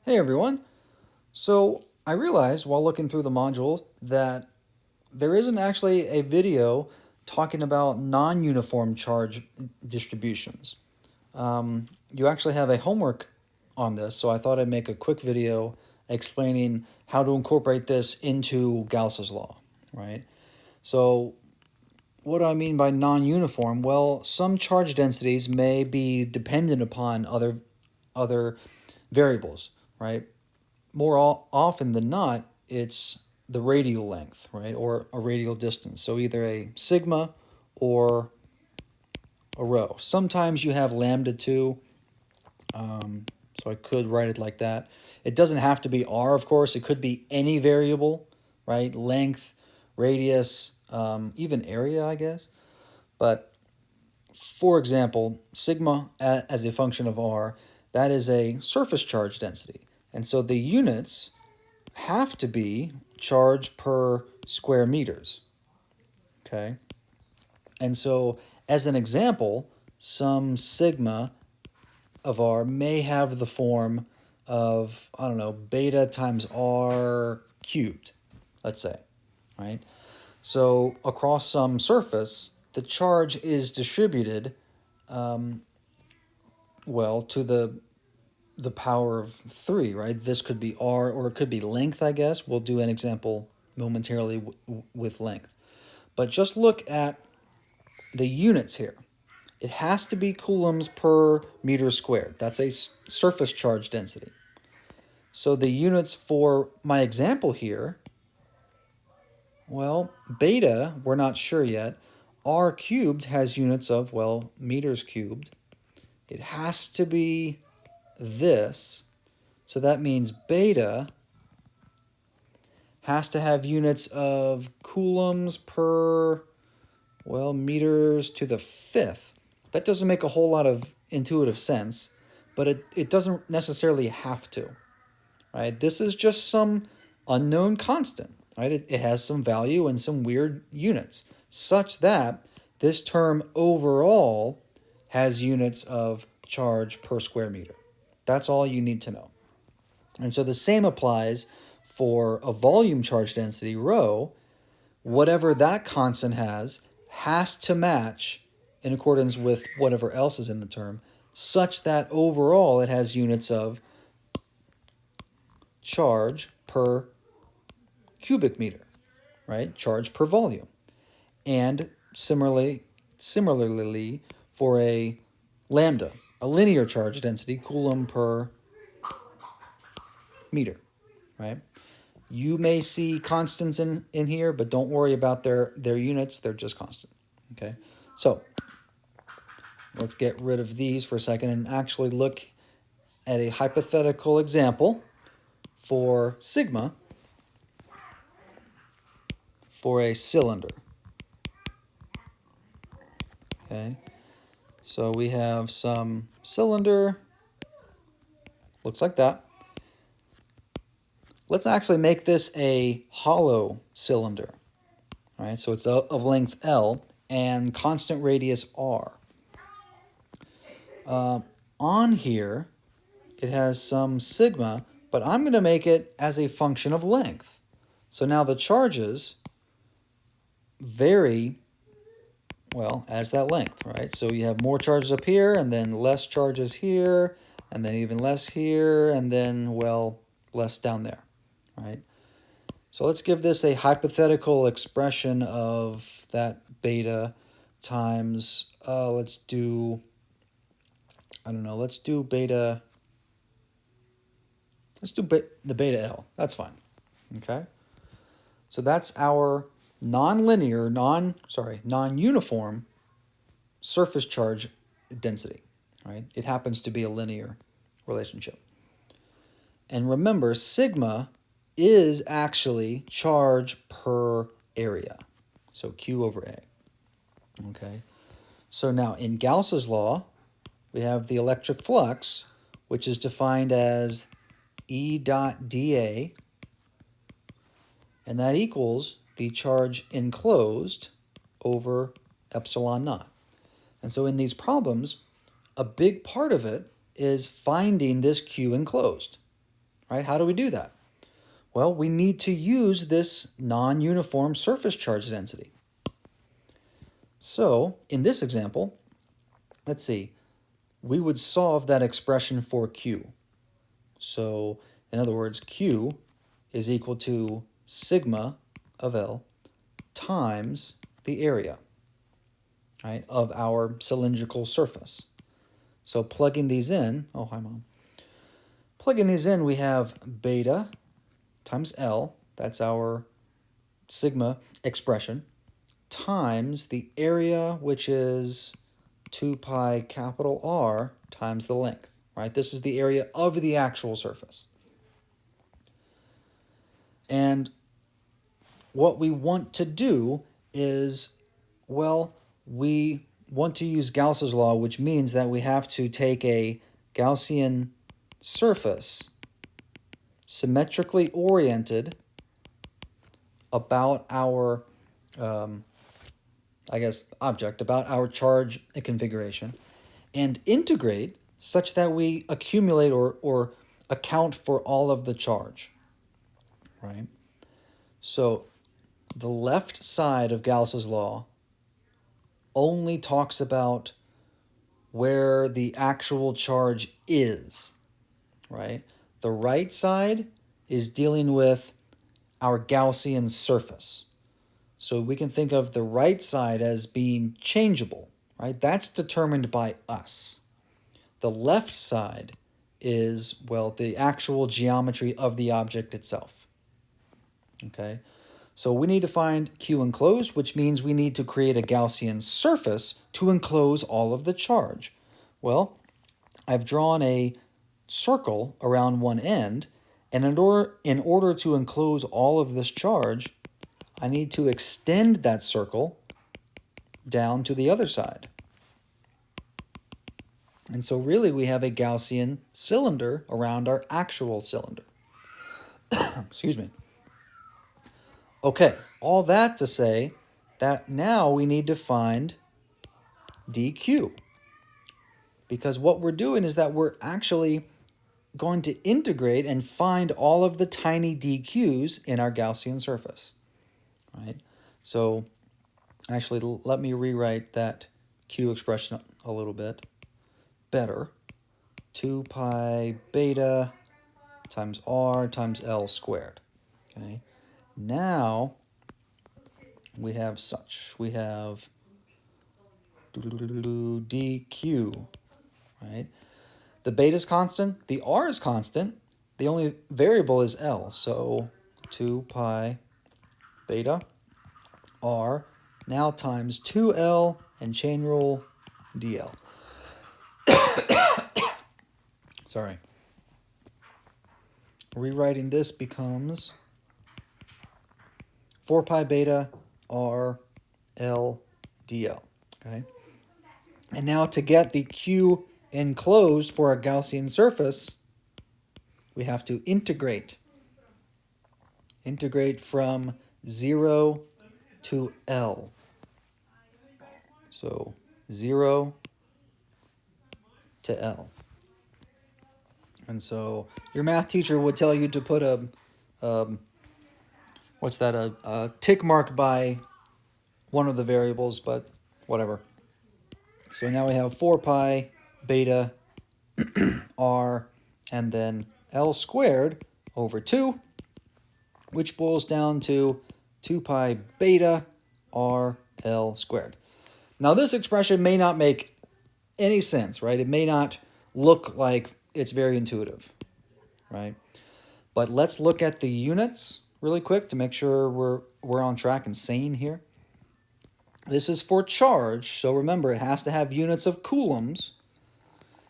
Hey everyone. So I realized while looking through the module that there isn't actually a video talking about non-uniform charge distributions. You actually have a homework on this, so I thought I'd make a quick video explaining how to incorporate this into Gauss's law, right? So what do I mean by non-uniform? Well, some charge densities may be dependent upon other variables, right? More often than not, it's the radial length, right, or a radial distance. So either a sigma or a rho. Sometimes you have lambda too, so I could write it like that. It doesn't have to be r, of course. It could be any variable, right? Length, radius, even area, I guess. But for example, sigma as a function of r, that is a surface charge density. And so the units have to be charge per square meters. Okay. And so, as an example, some sigma of r may have the form of, I don't know, beta times r cubed, let's say, right? So, across some surface, the charge is distributed, well, to the power of 3, right? This could be r, or it could be length, I guess. We'll do an example momentarily with length. But just look at the units here. It has to be coulombs per meter squared. That's a surface charge density. So the units for my example here, well, beta, we're not sure yet. R cubed has units of, well, meters cubed. It has to be this. So that means beta has to have units of coulombs per, well, meters to the fifth. That doesn't make a whole lot of intuitive sense, but it doesn't necessarily have to, right? This is just some unknown constant, right? It has some value and some weird units, such that this term overall has units of charge per square meter. That's all you need to know. And so the same applies for a volume charge density, rho. Whatever that constant has to match in accordance with whatever else is in the term, such that overall it has units of charge per cubic meter, right? Charge per volume. And similarly for a lambda, a linear charge density, coulomb per meter, right? You may see constants in here, but don't worry about their units. They're just constant, okay? So let's get rid of these for a second and actually look at a hypothetical example for sigma for a cylinder. Okay, so we have some cylinder, looks like that. Let's actually make this a hollow cylinder. All right, so it's of length L and constant radius R. On here, it has some sigma, but I'm going to make it as a function of length. So now the charges vary, well, as that length, right? So you have more charges up here, and then less charges here, and then even less here, and then, well, less down there, right? So let's give this a hypothetical expression of that beta times, let's do, I don't know, let's do beta, the beta L. That's fine, okay? So that's our non-linear, non-uniform surface charge density, right? It happens to be a linear relationship. And remember, sigma is actually charge per area. So Q over A. Okay. So now in Gauss's law, we have the electric flux, which is defined as E dot dA, and that equals the charge enclosed over epsilon naught. And so in these problems, a big part of it is finding this Q enclosed. right? How do we do that? Well, we need to use this non-uniform surface charge density. So, in this example, let's see, we would solve that expression for Q. So, in other words, Q is equal to sigma of L times the area, right, of our cylindrical surface. So plugging these in, oh, hi, Mom. Plugging these in, we have beta times L, that's our sigma expression, times the area, which is 2 pi capital R times the length, right? This is the area of the actual surface. And what we want to do is, well, we want to use Gauss's law, which means that we have to take a Gaussian surface symmetrically oriented about our, object, about our charge configuration, and integrate such that we accumulate or account for all of the charge, right? So the left side of Gauss's law only talks about where the actual charge is, right? The right side is dealing with our Gaussian surface. So we can think of the right side as being changeable, right? That's determined by us. The left side is, well, the actual geometry of the object itself. Okay? So we need to find Q enclosed, which means we need to create a Gaussian surface to enclose all of the charge. Well, I've drawn a circle around one end, and in order to enclose all of this charge, I need to extend that circle down to the other side. And so really we have a Gaussian cylinder around our actual cylinder. Excuse me. Okay, all that to say that now we need to find dq. Because what we're doing is that we're actually going to integrate and find all of the tiny dq's in our Gaussian surface, right? So actually, let me rewrite that q expression a little bit better. 2 pi beta times r times L squared, okay? Now we have such, we have dq, right? The beta is constant, the r is constant, the only variable is L, so 2 pi beta r now times 2L and chain rule dl. Sorry. Rewriting this becomes 4 pi beta r L dl, okay? And now to get the Q enclosed for a Gaussian surface, we have to integrate. Integrate from 0 to L. So 0 to L. And so your math teacher would tell you to put a tick mark by one of the variables, but whatever. So now we have 4 pi beta r and then L squared over 2, which boils down to 2 pi beta r L squared. Now this expression may not make any sense, right? It may not look like it's very intuitive, right? But let's look at the units really quick to make sure we're on track and sane here. This is for charge, so remember it has to have units of coulombs.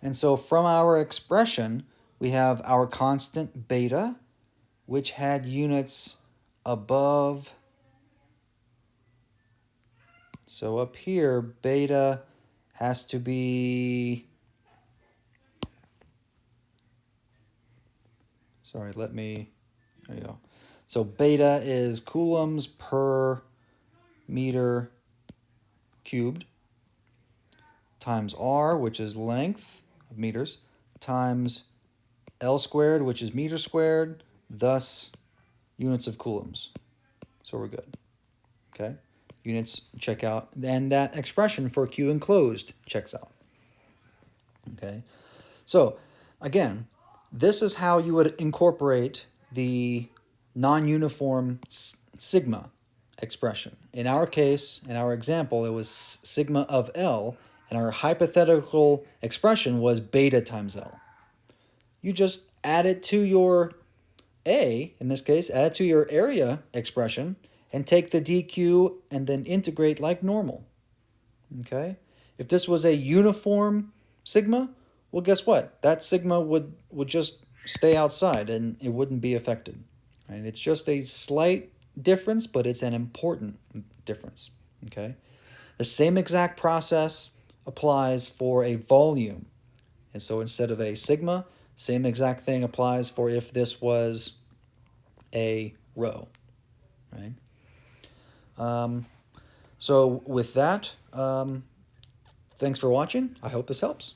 And so from our expression, we have our constant beta, which had units above. So up here, beta has to be, there you go. So beta is coulombs per meter cubed times r, which is length of meters, times L squared, which is meter squared, thus units of coulombs. So we're good. Okay? Units check out, and that expression for Q enclosed checks out. Okay? So, again, this is how you would incorporate the non-uniform sigma expression. In our case, in our example, it was sigma of L, and our hypothetical expression was beta times L. You just add it to your A, in this case, add it to your area expression, and take the dq and then integrate like normal. Okay? If this was a uniform sigma, well, guess what? That sigma would just stay outside and it wouldn't be affected. Right? It's just a slight difference, but it's an important difference. Okay? The same exact process applies for a volume. And so instead of a sigma, same exact thing applies for if this was a rho. Right? So with that, thanks for watching. I hope this helps.